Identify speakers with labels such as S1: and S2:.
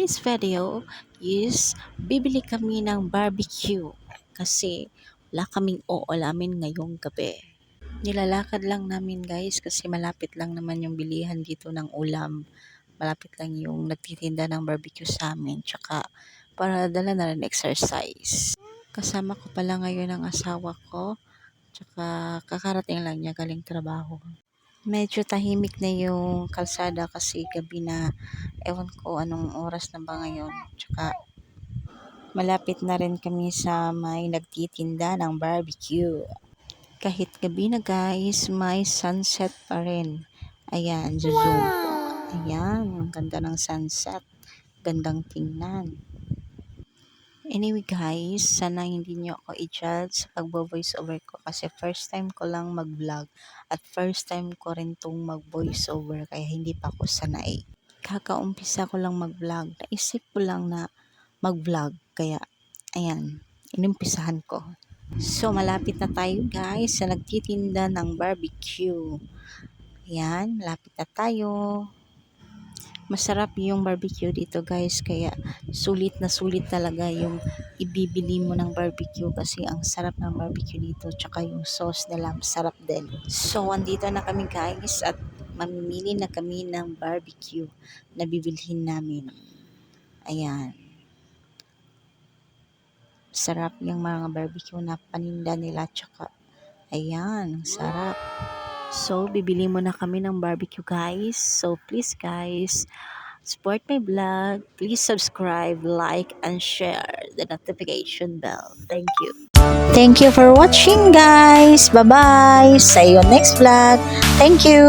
S1: today's video is bibili kami ng barbecue kasi wala kaming uulamin ngayong gabi. Nilalakad lang namin guys kasi malapit lang naman yung bilihan dito ng ulam. Malapit lang yung nagtitinda ng barbecue sa amin tsaka para dala na rin exercise. Kasama ko pala ngayon ang asawa ko tsaka kakarating lang niya galing trabaho. Medyo tahimik na yung kalsada kasi gabi na, ewan ko anong oras na ba ngayon. Tsaka malapit na rin kami sa may nagtitinda ng barbecue. Kahit gabi na guys, may sunset pa rin. Ayan, zoom ko. Ayan, ang ganda ng sunset. Gandang tingnan. Anyway guys, sana hindi nyo ako i-judge sa pagbo-voice over ko kasi first time ko lang mag-vlog at first time ko rin tong mag-voice over kaya hindi pa ako sanay. Kakaumpisa ko lang mag-vlog, naisip ko lang na mag-vlog kaya ayan, inumpisahan ko. So malapit na tayo guys sa nagtitinda ng barbecue. Ayan, malapit na tayo. Masarap yung barbecue dito guys kaya sulit na sulit talaga yung ibibili mo ng barbecue kasi ang sarap ng barbecue dito tsaka yung sauce nila masarap din. So andito na kami guys at mamimili na kami ng barbecue na bibilhin namin. Ayan. Sarap yung mga barbecue na paninda nila tsaka ayan, sarap. So, bibili muna kami ng barbecue guys. So, please guys, support my vlog. Please subscribe, like, and share the notification bell. Thank you. Thank you for watching guys. Bye-bye. See you next vlog. Thank you.